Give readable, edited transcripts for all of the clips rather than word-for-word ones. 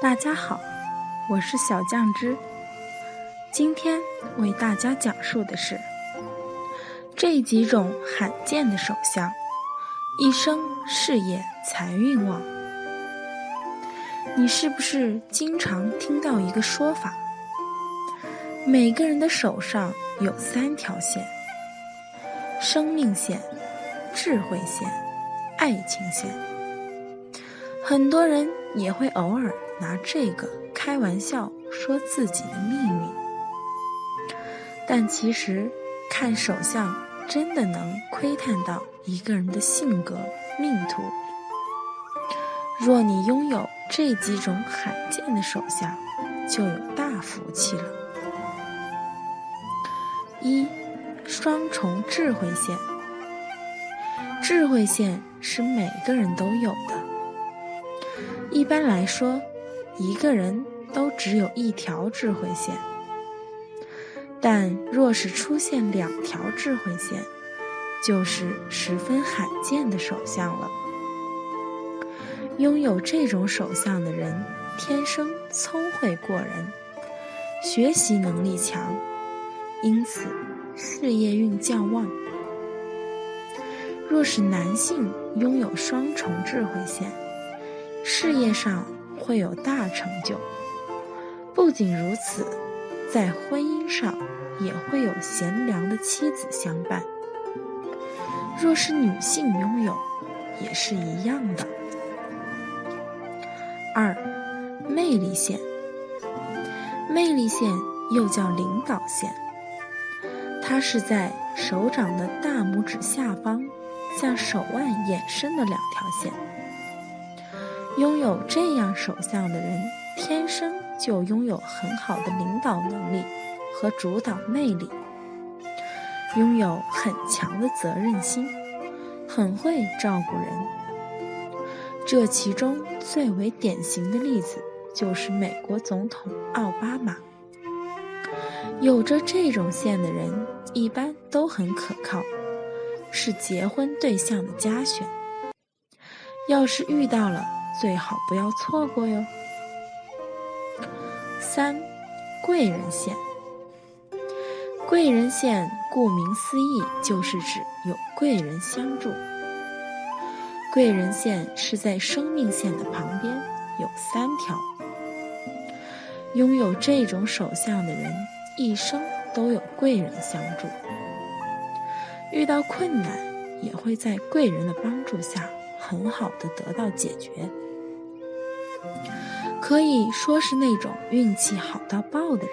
大家好，我是小酱汁。今天为大家讲述的是这几种罕见的手相，一生事业财运旺。你是不是经常听到一个说法，每个人的手上有3条线：生命线、智慧线、爱情线。很多人也会偶尔拿这个开玩笑说自己的命运，但其实看手相真的能窥探到一个人的性格命途。若你拥有这几种罕见的手相，就有大福气了。1. 双重智慧线。智慧线是每个人都有的。一般来说，一个人都只有1条智慧线，但若是出现2条智慧线，就是十分罕见的手相了。拥有这种手相的人，天生聪慧过人，学习能力强，因此事业运较旺。若是男性拥有双重智慧线，事业上会有大成就。不仅如此，在婚姻上也会有贤良的妻子相伴。若是女性拥有，也是一样的。2. 魅力线。魅力线又叫领导线，它是在手掌的大拇指下方向手腕延伸的2条线。拥有这样手相的人，天生就拥有很好的领导能力和主导魅力，拥有很强的责任心，很会照顾人。这其中最为典型的例子就是美国总统奥巴马。有着这种线的人一般都很可靠，是结婚对象的佳选。要是遇到了，最好不要错过哟。3. 贵人线。贵人线顾名思义，就是指有贵人相助。贵人线是在生命线的旁边，有3条。拥有这种手相的人，一生都有贵人相助，遇到困难也会在贵人的帮助下很好的得到解决，可以说是那种运气好到爆的人。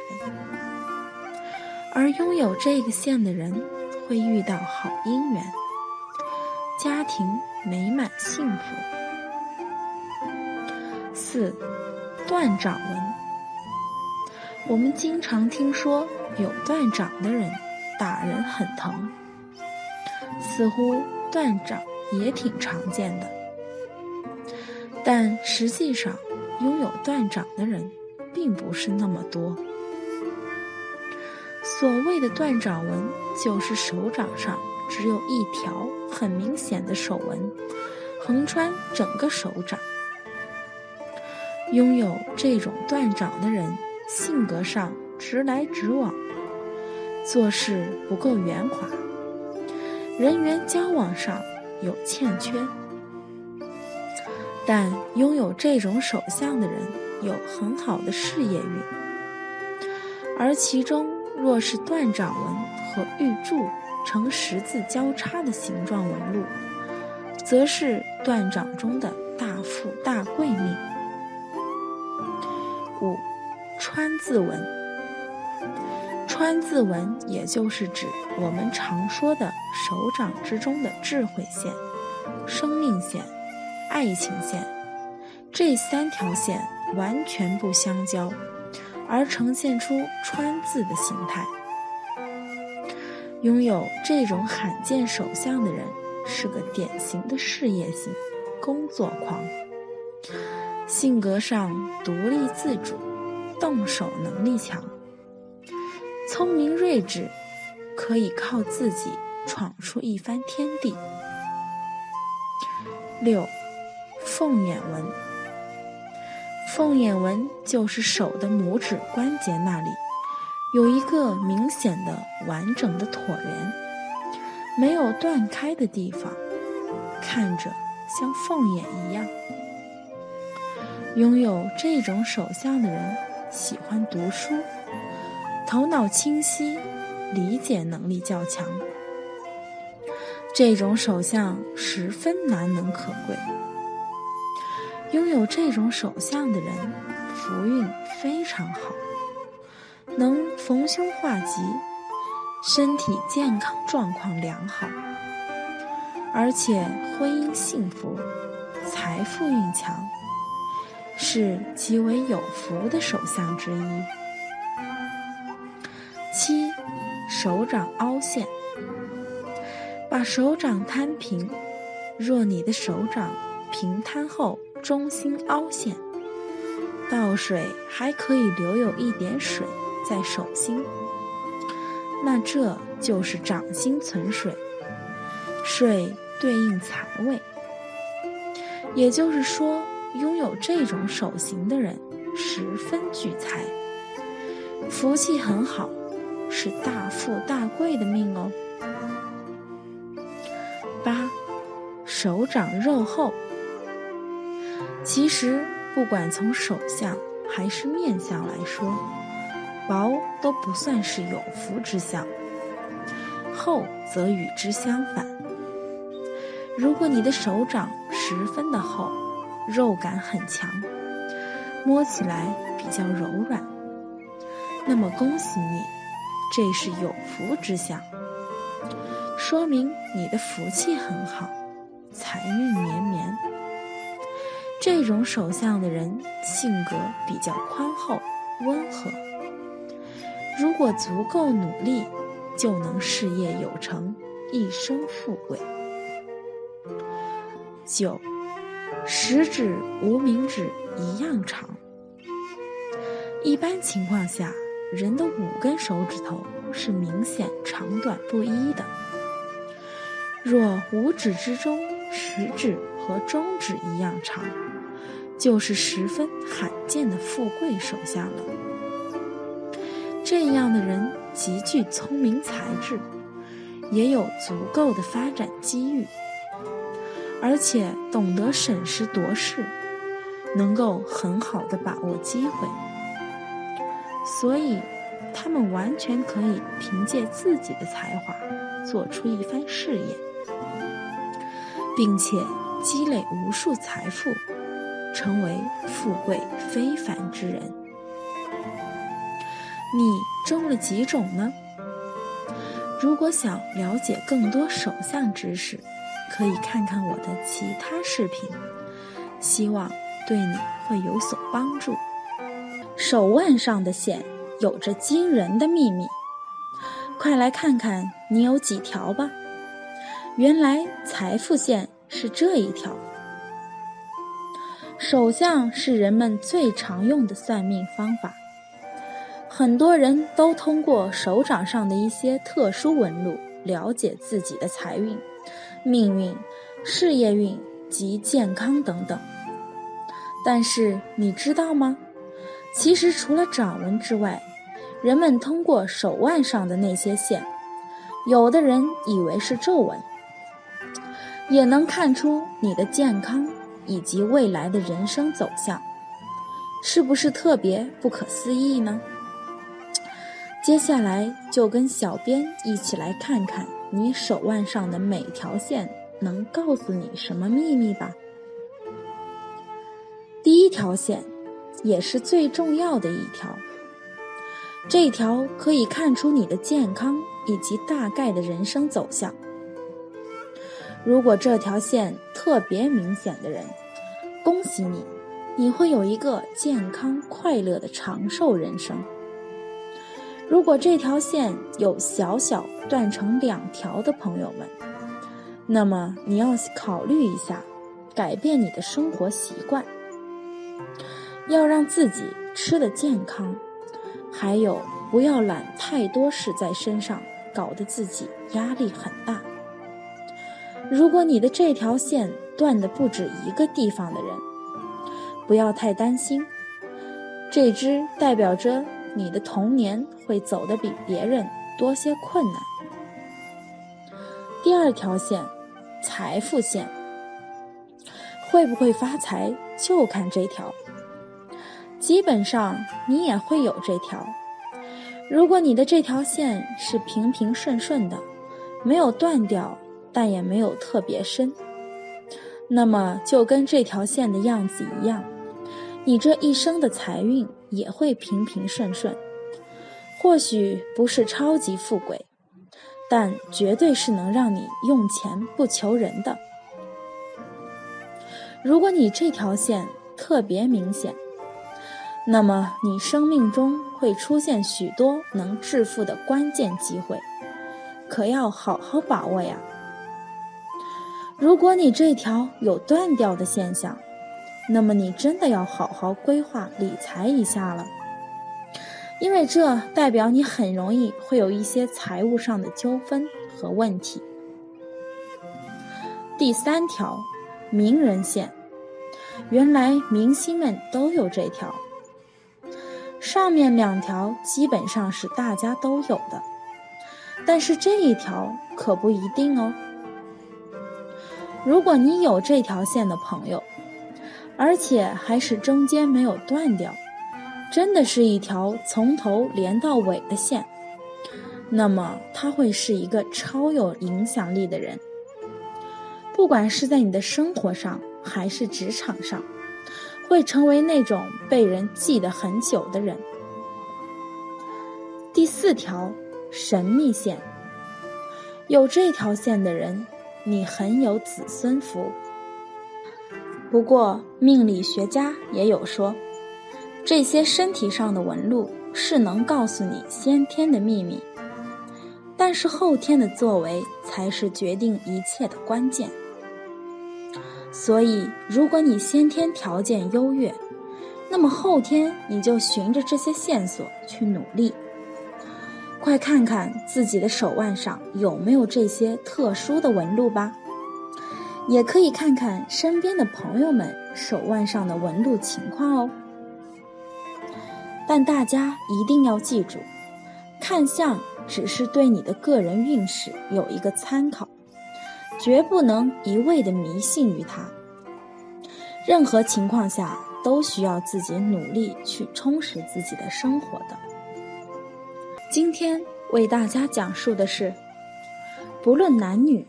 而拥有这个线的人会遇到好姻缘，家庭美满幸福。4. 断掌纹。我们经常听说有断掌的人打人很疼，似乎断掌也挺常见的，但实际上拥有断掌的人并不是那么多。所谓的断掌纹，就是手掌上只有1条很明显的手纹，横穿整个手掌。拥有这种断掌的人，性格上直来直往，做事不够圆滑，人缘交往上有欠缺。但拥有这种手相的人有很好的事业运，而其中若是断掌纹和玉柱呈十字交叉的形状纹路，则是断掌中的大富大贵命。5. 川字纹。川字纹也就是指我们常说的手掌之中的智慧线、生命线、爱情线，这3条线完全不相交，而呈现出川字的形态。拥有这种罕见手相的人是个典型的事业型工作狂，性格上独立自主，动手能力强，聪明睿智，可以靠自己闯出一番天地。6. 凤眼纹。凤眼纹就是手的拇指关节那里有一个明显的完整的椭圆，没有断开的地方，看着像凤眼一样。拥有这种手相的人喜欢读书，头脑清晰，理解能力较强。这种手相十分难能可贵。拥有这种手相的人福运非常好，能逢凶化吉，身体健康状况良好，而且婚姻幸福，财富运强，是极为有福的手相之一。7. 手掌凹陷。把手掌摊平，若你的手掌平摊后中心凹陷，倒水还可以留有一点水在手心，那这就是掌心存水，水对应财位。也就是说，拥有这种手型的人十分聚财，福气很好，是大富大贵的命哦。8. 手掌肉厚。其实不管从手相还是面相来说，薄都不算是有福之相，厚则与之相反。如果你的手掌十分的厚，肉感很强，摸起来比较柔软，那么恭喜你，这是有福之相，说明你的福气很好，财运绵绵。这种手相的人性格比较宽厚温和，如果足够努力，就能事业有成，一生富贵。9. 食指无名指一样长。一般情况下，人的5根手指头是明显长短不一的。若5指之中食指和中指一样长，就是十分罕见的富贵手相了。这样的人极具聪明才智，也有足够的发展机遇，而且懂得审时度势，能够很好的把握机会，所以他们完全可以凭借自己的才华做出一番事业，并且积累无数财富，成为富贵非凡之人。你中了几种呢？如果想了解更多手相知识，可以看看我的其他视频，希望对你会有所帮助。手腕上的线有着惊人的秘密，快来看看你有几条吧。原来财富线是这一条。手相是人们最常用的算命方法，很多人都通过手掌上的一些特殊纹路了解自己的财运、命运、事业运及健康等等。但是你知道吗？其实除了掌纹之外，人们通过手腕上的那些线，有的人以为是皱纹，也能看出你的健康以及未来的人生走向，是不是特别不可思议呢？接下来就跟小编一起来看看你手腕上的每条线能告诉你什么秘密吧。第一条线，也是最重要的一条，这条可以看出你的健康以及大概的人生走向。如果这条线特别明显的人，恭喜你，你会有一个健康快乐的长寿人生。如果这条线有小小断成2条的朋友们，那么你要考虑一下，改变你的生活习惯，要让自己吃得健康，还有不要揽太多事在身上，搞得自己压力很大。如果你的这条线断得不止一个地方的人，不要太担心，这支代表着你的童年会走得比别人多些困难。第二条线，财富线，会不会发财就看这条。基本上你也会有这条。如果你的这条线是平平顺顺的，没有断掉，但也没有特别深，那么就跟这条线的样子一样，你这一生的财运也会平平顺顺。或许不是超级富贵，但绝对是能让你用钱不求人的。如果你这条线特别明显，那么你生命中会出现许多能致富的关键机会，可要好好把握呀。如果你这条有断掉的现象，那么你真的要好好规划理财一下了，因为这代表你很容易会有一些财务上的纠纷和问题。第三条，名人线，原来明星们都有这条。上面两条基本上是大家都有的，但是这一条可不一定哦。如果你有这条线的朋友，而且还是中间没有断掉，真的是一条从头连到尾的线，那么他会是一个超有影响力的人。不管是在你的生活上还是职场上，会成为那种被人记得很久的人。第四条，神秘线，有这条线的人，你很有子孙福。不过命理学家也有说，这些身体上的纹路是能告诉你先天的秘密，但是后天的作为才是决定一切的关键。所以如果你先天条件优越，那么后天你就循着这些线索去努力。快看看自己的手腕上有没有这些特殊的纹路吧，也可以看看身边的朋友们手腕上的纹路情况哦。但大家一定要记住，看相只是对你的个人运势有一个参考，绝不能一味地迷信于它。任何情况下都需要自己努力去充实自己的生活的。今天为大家讲述的是，不论男女，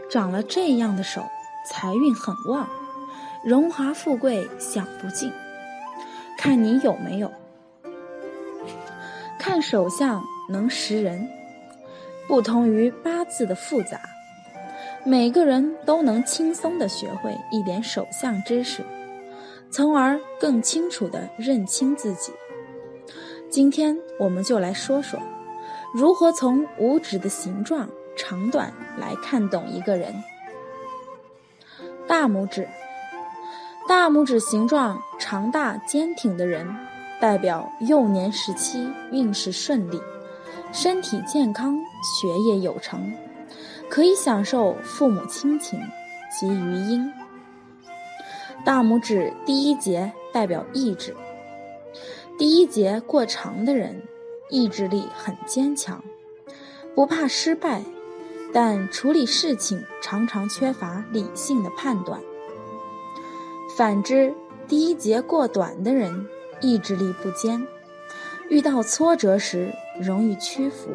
长了这样的手，财运很旺，荣华富贵享不尽，看你有没有。看手相能识人，不同于八字的复杂，每个人都能轻松地学会一点手相知识，从而更清楚地认清自己。今天我们就来说说，如何从五指的形状、长短来看懂一个人。大拇指，大拇指形状长大坚挺的人，代表幼年时期运势顺利，身体健康，学业有成，可以享受父母亲情及余荫。大拇指第一节代表意志，第一节过长的人意志力很坚强，不怕失败，但处理事情常常缺乏理性的判断。反之，第一节过短的人意志力不坚，遇到挫折时容易屈服。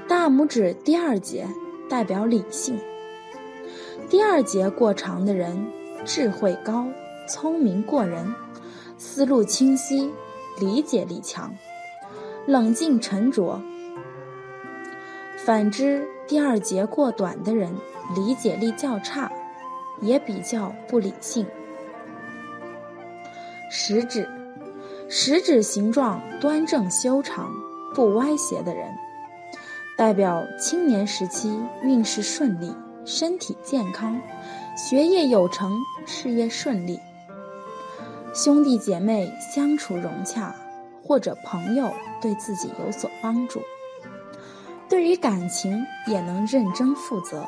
大拇指第二节代表理性，第二节过长的人智慧高，聪明过人，思路清晰，理解力强，冷静沉着。反之，第二节过短的人理解力较差，也比较不理性。食指，食指形状端正修长，不歪斜的人，代表青年时期运势顺利，身体健康，学业有成，事业顺利。兄弟姐妹相处融洽，或者朋友对自己有所帮助，对于感情也能认真负责。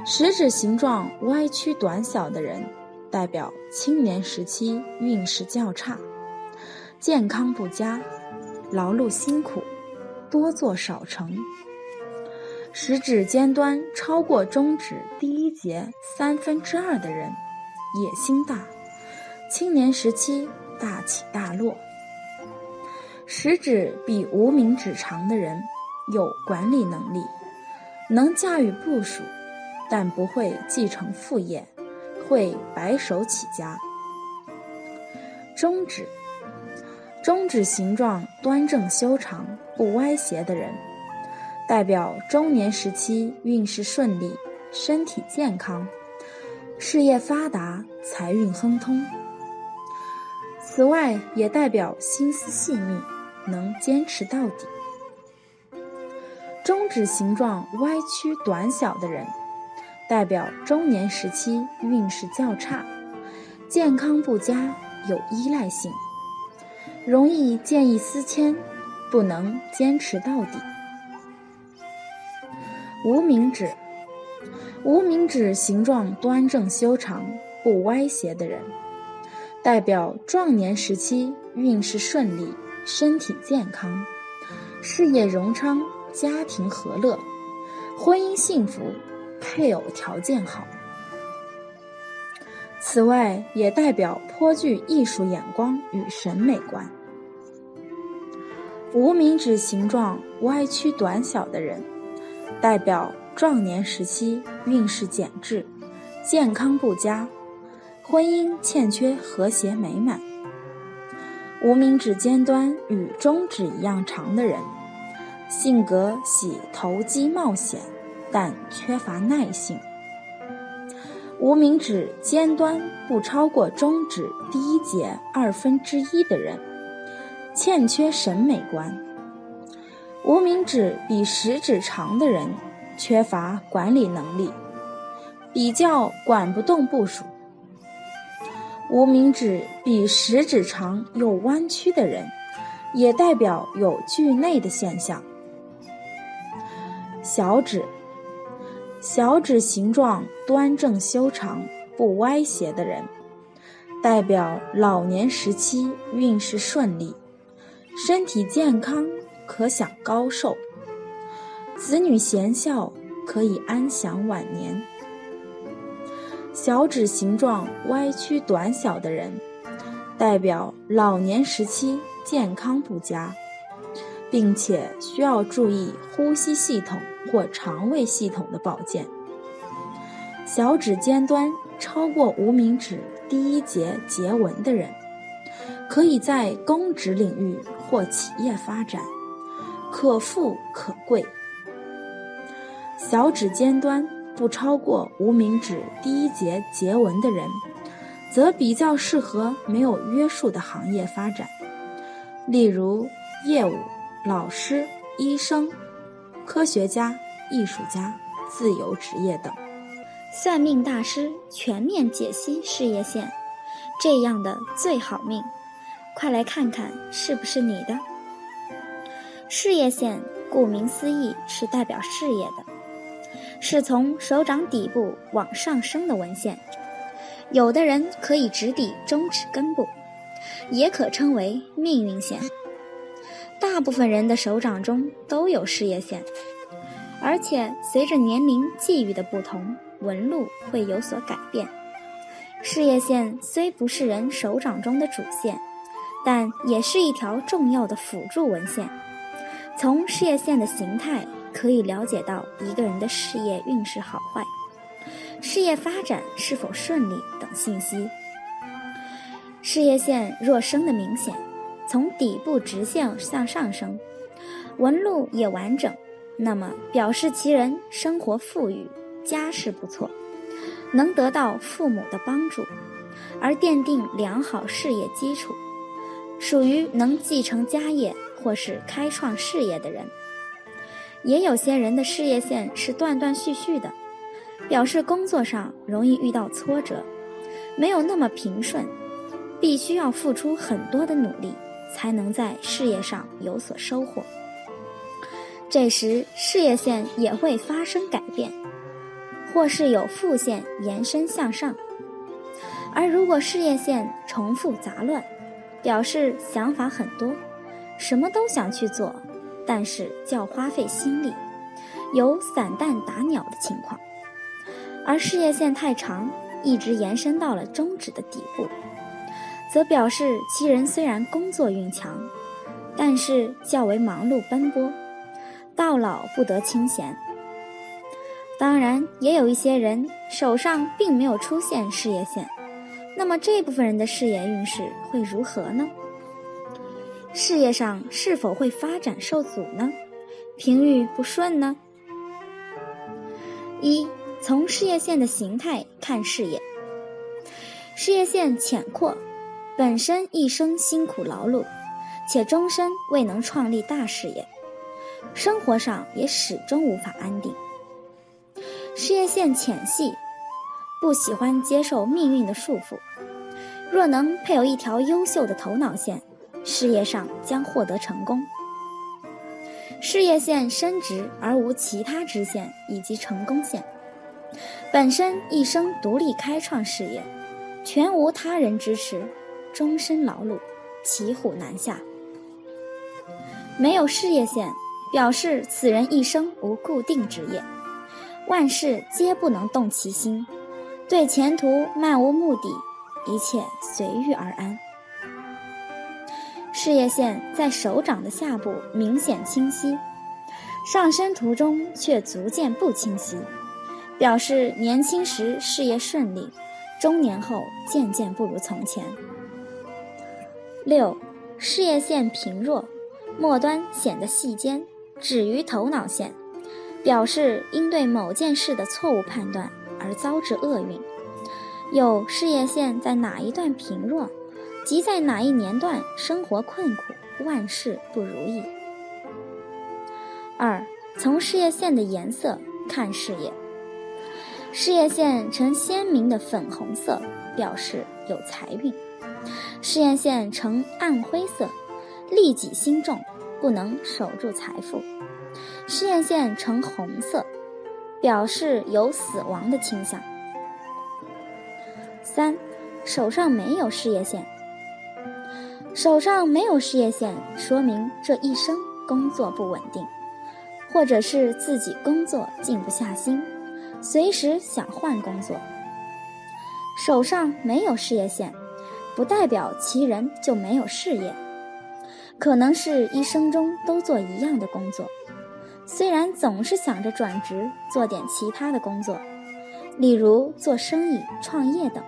食指形状歪曲短小的人，代表青年时期运势较差，健康不佳，劳碌辛苦，多做少成。食指尖端超过中指第一节2/3的人，野心大，青年时期大起大落。食指比无名指长的人，有管理能力，能驾驭部署，但不会继承父业，会白手起家。中指形状端正修长，不歪斜的人，代表中年时期运势顺利，身体健康，事业发达，财运亨通。此外，也代表心思细密，能坚持到底。中指形状歪曲短小的人，代表中年时期运势较差，健康不佳，有依赖性，容易见异思迁，不能坚持到底。无名指形状端正修长，不歪斜的人，代表壮年时期运势顺利，身体健康，事业荣昌，家庭和乐，婚姻幸福，配偶条件好。此外，也代表颇具艺术眼光与审美观。无名指形状歪曲短小的人，代表壮年时期运势减滞，健康不佳，婚姻欠缺和谐美满。无名指尖端与中指一样长的人，性格喜投机冒险，但缺乏耐性。无名指尖端不超过中指第一节1/2的人，欠缺审美观。无名指比食指长的人，缺乏管理能力，比较管不动部署。无名指比食指长又弯曲的人，也代表有惧内的现象。小指形状端正修长，不歪斜的人，代表老年时期运势顺利，身体健康，可享高寿，子女贤孝，可以安享晚年。小指形状歪曲短小的人，代表老年时期健康不佳，并且需要注意呼吸系统或肠胃系统的保健。小指尖端超过无名指第一节节纹的人，可以在公职领域或企业发展，可富可贵。小指尖端不超过无名指第一节节纹的人，则比较适合没有约束的行业发展，例如业务、老师、医生、科学家、艺术家、自由职业等。算命大师全面解析事业线，这样的最好命，快来看看是不是你的。事业线顾名思义是代表事业的，是从手掌底部往上升的纹线，有的人可以直抵中指根部，也可称为命运线。大部分人的手掌中都有事业线，而且随着年龄际遇的不同，纹路会有所改变。事业线虽不是人手掌中的主线，但也是一条重要的辅助纹线。从事业线的形态可以了解到一个人的事业运势好坏，事业发展是否顺利等信息。事业线若升得明显，从底部直线向上升，纹路也完整，那么表示其人生活富裕，家世不错，能得到父母的帮助，而奠定良好事业基础，属于能继承家业或是开创事业的人。也有些人的事业线是断断续续的，表示工作上容易遇到挫折，没有那么平顺，必须要付出很多的努力，才能在事业上有所收获。这时事业线也会发生改变，或是有副线延伸向上，而如果事业线重复杂乱，表示想法很多，什么都想去做，但是较花费心力，有散弹打鸟的情况。而事业线太长，一直延伸到了中指的底部，则表示其人虽然工作运强，但是较为忙碌奔波，到老不得清闲。当然，也有一些人手上并没有出现事业线，那么这部分人的事业运势会如何呢？事业上是否会发展受阻呢？平运不顺呢？一、从事业线的形态看事业。事业线浅阔，本身一生辛苦劳碌，且终身未能创立大事业，生活上也始终无法安定。事业线浅细，不喜欢接受命运的束缚，若能配有一条优秀的头脑线，事业上将获得成功。事业线深直而无其他支线以及成功线，本身一生独立开创事业，全无他人支持，终身劳碌，骑虎难下。没有事业线，表示此人一生无固定职业，万事皆不能动其心，对前途漫无目的，一切随遇而安。事业线在手掌的下部明显清晰，上升途中却逐渐不清晰，表示年轻时事业顺利，中年后渐渐不如从前。6. 事业线平弱，末端显得细尖，止于头脑线，表示因对某件事的错误判断而遭致厄运。有事业线在哪一段平弱，即在哪一年段生活困苦，万事不如意。2. 从事业线的颜色看事业。事业线呈鲜明的粉红色，表示有财运；事业线呈暗灰色，利己心重，不能守住财富；事业线呈红色，表示有死亡的倾向。3. 手上没有事业线。手上没有事业线，说明这一生工作不稳定，或者是自己工作静不下心，随时想换工作。手上没有事业线，不代表其人就没有事业，可能是一生中都做一样的工作，虽然总是想着转职做点其他的工作，例如做生意、创业等，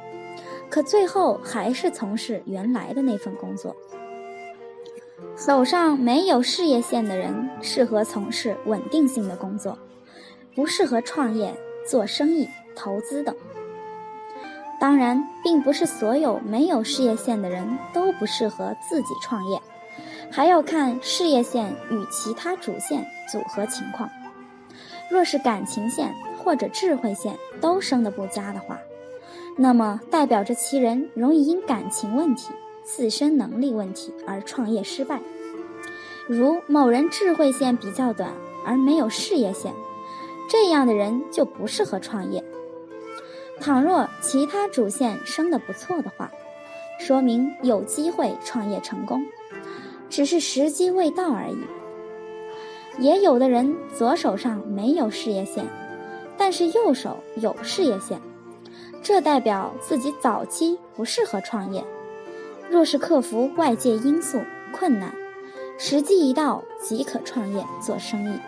可最后还是从事原来的那份工作。手上没有事业线的人适合从事稳定性的工作，不适合创业、做生意、投资等。当然，并不是所有没有事业线的人都不适合自己创业，还要看事业线与其他主线组合情况。若是感情线或者智慧线都生得不佳的话，那么代表着其人容易因感情问题、自身能力问题而创业失败。如某人智慧线比较短而没有事业线，这样的人就不适合创业。倘若其他主线生得不错的话，说明有机会创业成功，只是时机未到而已。也有的人左手上没有事业线，但是右手有事业线，这代表自己早期不适合创业，若是克服外界因素困难，时机一到即可创业做生意。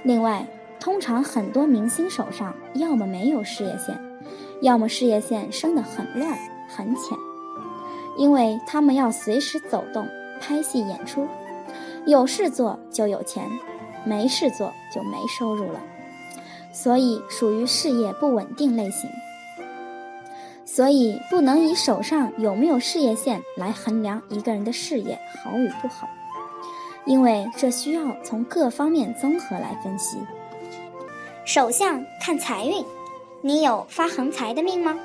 另外，通常很多明星手上要么没有事业线，要么事业线生得很乱很浅，因为他们要随时走动、拍戏演出，有事做就有钱，没事做就没收入了，所以属于事业不稳定类型。所以不能以手上有没有事业线来衡量一个人的事业好与不好，因为这需要从各方面综合来分析。手相看财运，你有发横财的命吗？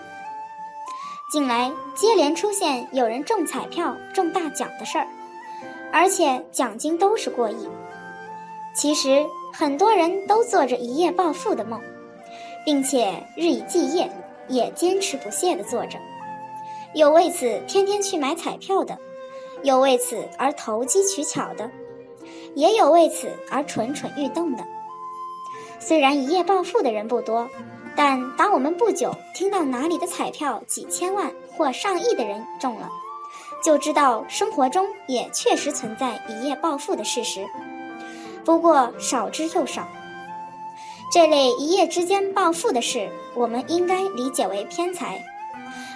近来接连出现有人中彩票、中大奖的事儿，而且奖金都是过亿。其实很多人都做着一夜暴富的梦，并且日以继夜，也坚持不懈地做着，有为此天天去买彩票的，有为此而投机取巧的，也有为此而蠢蠢欲动的。虽然一夜暴富的人不多，但当我们不久听到哪里的彩票几千万或上亿的人中了，就知道生活中也确实存在一夜暴富的事实，不过少之又少。这类一夜之间暴富的事，我们应该理解为偏财，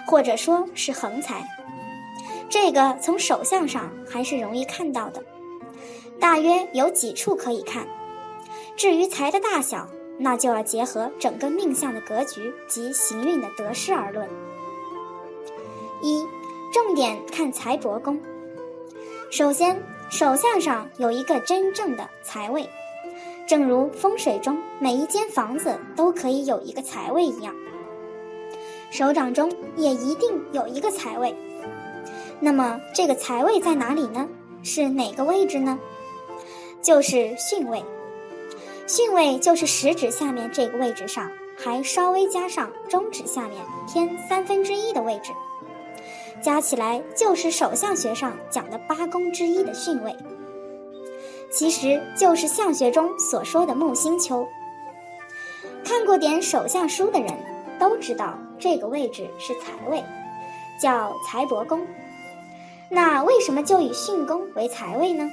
或者说是横财。这个从手相上还是容易看到的，大约有几处可以看。至于财的大小，那就要结合整个命相的格局及行运的得失而论。一、重点看财帛宫。首先，手相上有一个真正的财位，正如风水中每一间房子都可以有一个财位一样，手掌中也一定有一个财位。那么这个财位在哪里呢？是哪个位置呢？就是巽位。巽位就是食指下面这个位置上还稍微加上中指下面偏1/3的位置，加起来就是手相学上讲的8宫之一的巽位，其实就是相学中所说的木星丘。看过点手相书的人都知道这个位置是财位，叫财帛宫。那为什么就以巽宫为财位呢？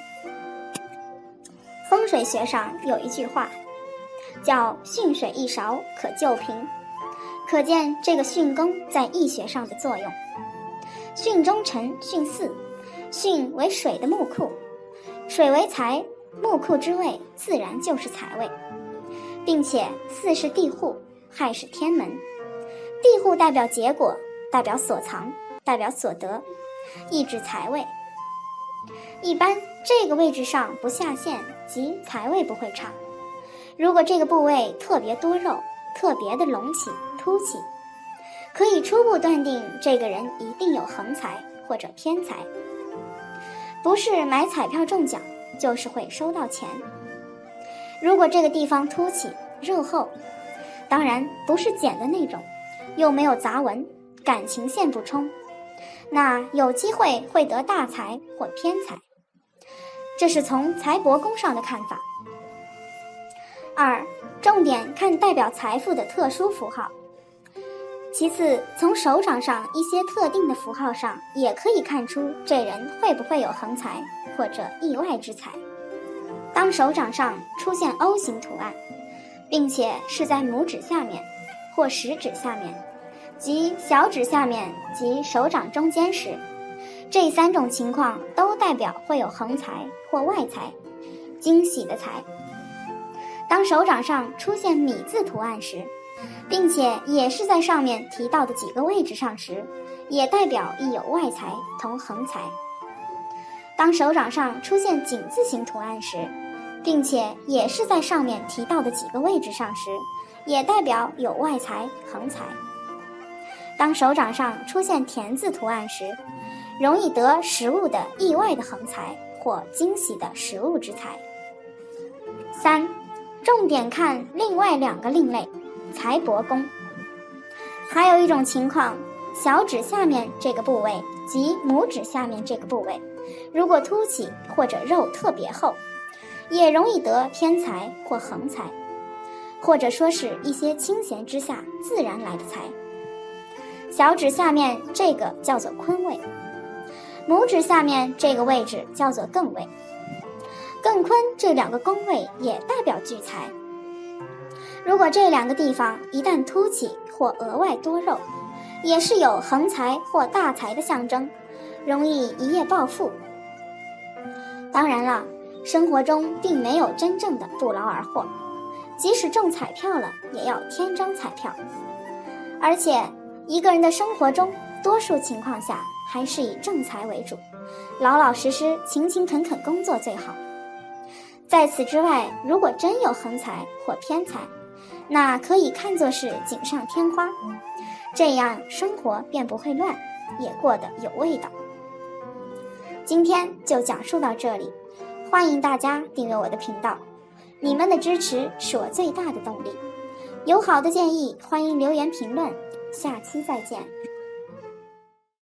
风水学上有一句话叫巽水一勺可救贫，可见这个巽宫在易学上的作用。巽中辰，巽巳，巽为水的木库，水为财，木库之位自然就是财位，并且巳是地户，亥是天门。地户代表结果，代表所藏，代表所得，意指财位。一般这个位置上不下陷，即财位不会差。如果这个部位特别多肉，特别的隆起凸起，可以初步断定这个人一定有横财或者偏财，不是买彩票中奖，就是会收到钱。如果这个地方凸起肉厚，当然不是剪的那种，又没有杂纹，感情线不冲，那有机会会得大财或偏财。这是从财帛宫上的看法。二、重点看代表财富的特殊符号。其次，从手掌上一些特定的符号上也可以看出这人会不会有横财或者意外之财。当手掌上出现 O 型图案，并且是在拇指下面或食指下面及小指下面及手掌中间时，这3种情况都代表会有横财或外财，惊喜的财。当手掌上出现米字图案时，并且也是在上面提到的几个位置上时，也代表亦有外财同横财。当手掌上出现井字形图案时，并且也是在上面提到的几个位置上时，也代表有外财横财。当手掌上出现田字图案时，容易得食物的意外的横财或惊喜的食物之财。三、重点看另外2个另类，财帛宫。还有一种情况，小指下面这个部位及拇指下面这个部位，如果凸起或者肉特别厚，也容易得偏财或横财，或者说是一些清闲之下自然来的财。小指下面这个叫做坤位，拇指下面这个位置叫做艮位。艮坤这2个宫位也代表聚财。如果这2个地方一旦凸起或额外多肉，也是有横财或大财的象征，容易一夜暴富。当然了，生活中并没有真正的不劳而获，即使中彩票了，也要添张彩票。而且一个人的生活中，多数情况下还是以正财为主，老老实实勤勤恳恳工作最好。在此之外，如果真有横财或偏财，那可以看作是锦上添花，这样生活便不会乱，也过得有味道。今天就讲述到这里，欢迎大家订阅我的频道，你们的支持是我最大的动力。有好的建议，欢迎留言评论，下期再见。